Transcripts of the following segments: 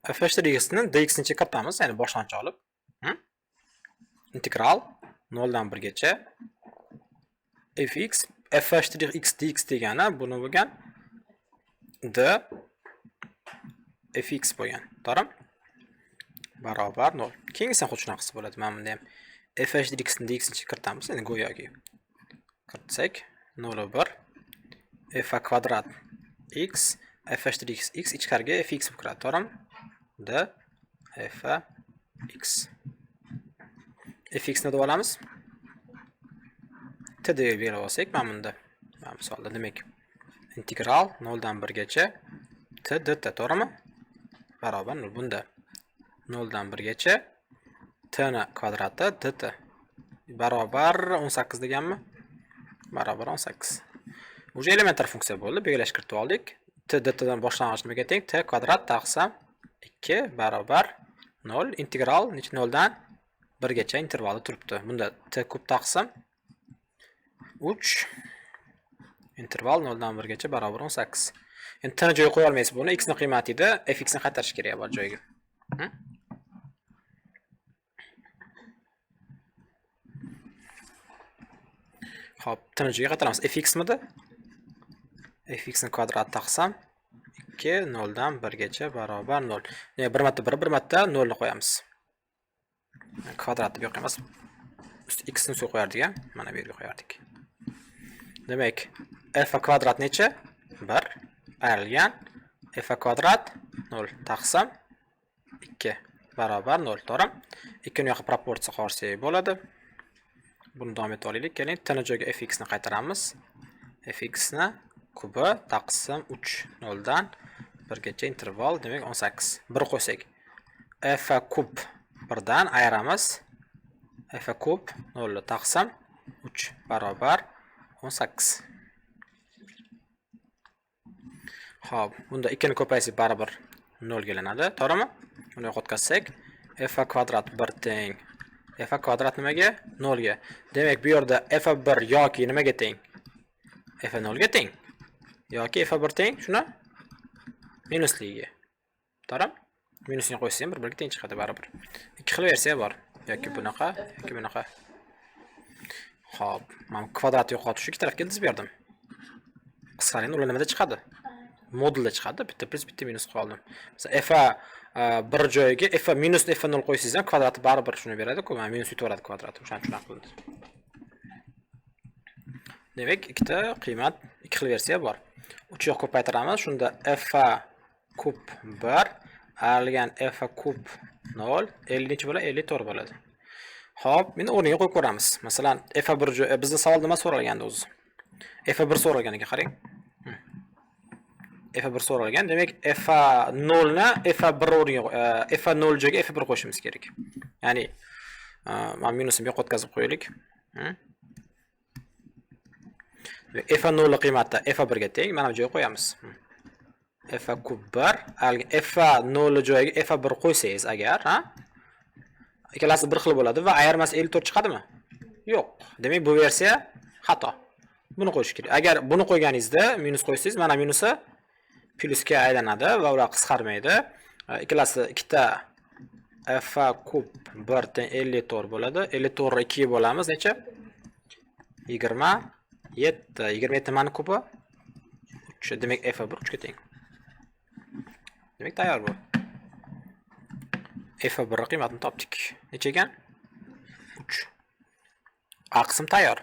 f(dx) ni dx ni kiritamiz, ya'ni boshlang'ich olib. Integral 0 dan 1 gacha fx f(x) dx degani buni bo'lgan d fx bo'lgan. To'g'rimi? Barobar 0. Keyingisi xuddi shunaqasi bo'ladi. Mana bunda ham f(dx) ni dx ni kiritamiz, ya'ni go'yoki. Kiritsak 0 1 f kvadrat x f(dx) x ichkariga fx bo'lib kiradi. To'g'rimi? d fx. fx ni deb olamiz. t deb belgilab olsak, mana bunda. Mana misolda demak, integral 0 dan 1 gacha t dt, to'g'rimi? Barobar 0. Bunda 0 dan 1 gacha t ni kvadrati dt barobar 18 deganmi? Barobar 18. Uje elementar funksiya bo'ldi, belgilash kiritib oldik. t dt dan boshlang'ich nimaga teng? t kvadrat taqsim 2 barobar 0 integral 0 dan 1 gacha intervali turibdi. Bunda t kub taqsim 3 interval 0 dan 1 gacha barobar 18. Endi t ni joyiga qo'ya olmaysiz buni, x ni qiymati edi, fx ni qaytarish kerak bor joyiga. Xo'p, t ni joyiga qaytaramiz. fx midi? fx ni kvadrat taqsim 2 0 dan 1 gacha barobar 0. Ya'ni bir marta 1, bir marta 0 ni qo'yamiz. Kvadratni bu yoqqa emas, x ni so'q qo'yardik, mana bu yerga qo'yardik. Demak, f kvadrat necha? 1 ayrilgan f kvadrat 0 taqsim 2 barobar 0, to'g'rimi? 2 ni yoqqa proporsiya qolsa bo'ladi. Buni davom etib olaylik. Keling, t ni joyiga fx ni qaytaramiz. fx ni kubi taqsim 3 0 dan 1 gacha interval, demak 18. 1 qo'ysak, f kub 1 dan ayiramiz. f kub 0 taqsim 3 barobar 18. Xo'p, bunda 2 ni ko'paysa baribir 0 ga aylanadi, to'g'rimi? Buni yo'q o'tkazsak, f kvadrat 1 teng f kvadrat nimaga? 0 ga. Demak, bu yerda f1 yoki nimaga teng? f0 ga teng. Yoki f1 teng shuni minusligiga. To'g'rimi? Minusni qo'ysam bir-biriga teng chiqadi baribir. Ikki xil versiya bor. Yoki bunaqa, yoki bunaqa. Xo'p, men kvadrat yo'qotish ikki tarafga dizib berdim. Qisqaring ular nimada chiqadi? Modulda chiqadi. Bitta plus, bitta minus qoldim. Masalan, f bir joyiga f minus f0 qo'ysangiz ham kvadrati baribir shuni beradi-ku. Men minus yutaveradi kvadrat. O'shani shunaqa qildi. Demak, ikkita qiymat, ikki xil versiya bor. 3 yoq ko'paytiramiz. Shunda f kub 1 ayrilgan f kub 0 50 bo'ladi, 54 bo'ladi. Xo'p, meni o'rniga qo'yib ko'ramiz. Masalan, f1 bizda savol nima so'ralgandi o'zi? f1 so'ralganiga qarang. f1 so'ralgan. Demak, f0 ni f1 o'rniga f0 joyiga f1 qo'shimiz kerak. Ya'ni men minusni yo'q o'tkazib qo'yaylik. f0 qiymati f1 ga teng, mana bu joyga qo'yamiz. f kub 1 f0 joyiga f1 qo'ysangiz agar, ikkalasi bir xil bo'ladi va ayirmasi 54 chiqadimi? Yo'q. Demak, bu versiya xato. Buni qo'yish kerak. Agar buni qo'yganingizda minus qo'ysangiz, mana minusi plusga aylanadi va ular qisqarmaydi. Ikkalasi ikkita f kub 1 teng 54 bo'ladi. 54 ni 2 ga bo'lamiz, necha? 27. 27 mani kubi 3. Demak, f1 3 ga teng. Demak, tayyor bu. f1 qiymatini topdik. Necha ekan? 3. A qism tayyor.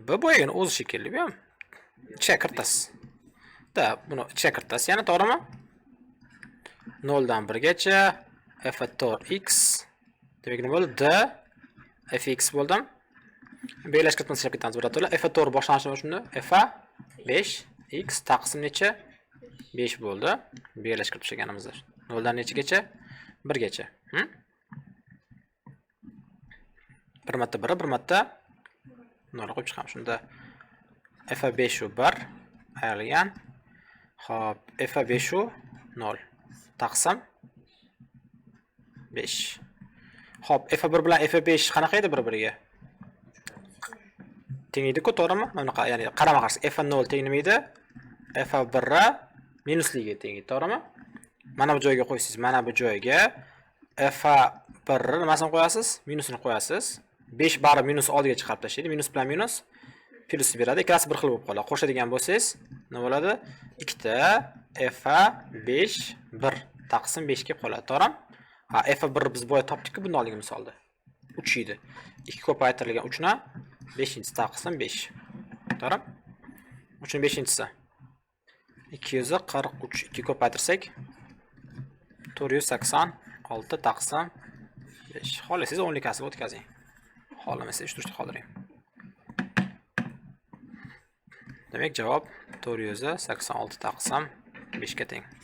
B bo'yagini o'zi shekilli bu ham. Ichiga kiritasiz. Da, buni ichiga kiritasiz, yana to'g'rimi? 0 dan 1 gacha f4x. Demak, nima bo'ldi? D fx bo'ldim. Belgilash kiritmasi ishlab ketamiz birato'la. f4 boshlanishi shunda f5x taqsim necha? 5 bo'ldi. Belgilash kiritib tashlaganimizda. 0 dan nechigacha? 1 gacha. Bir marta 1, bir marta 0 qo'yib chiqamiz. Shunda f5 u 1 ayrilgan. Xo'p, f5 u 0 taqsim 5. Xo'p, f1 bilan f5 qanaqa edi bir-biriga? Teng edi-ku, to'g'rimi? Bunaqa, ya'ni qarama-qarshi f0 teng nima edi? f1 minusliga teng edi, to'g'rimi? mana bu joyga qo'ysiz. Mana bu joyga f1 nimasini qo'yasiz? Minusini qo'yasiz. 5 barib minus oldiga chiqarib tashlaydi. Minus bilan minus plyus beradi. Ikkasi bir xil bo'lib qoladi. Qo'shadigan bo'lsangiz, nima bo'ladi? 2 ta f5 1 taqsim 5 ga qoladi. To'g'rimi? Ha, f1 biz boya topdik-ku bundan oldingi misolda. 3 edi. 2 ko'paytirilgan 3 ni 5-chi taqsim 5. To'g'rimi? 3 ni 5-chisi 243 2 ko'paytirsak 486 taqsim 5. Xohlasangiz 10 lik kasb o'tkazing. Xohlamasangiz 3 qoldiring. Demak javob 486 taqsim 5 ga teng.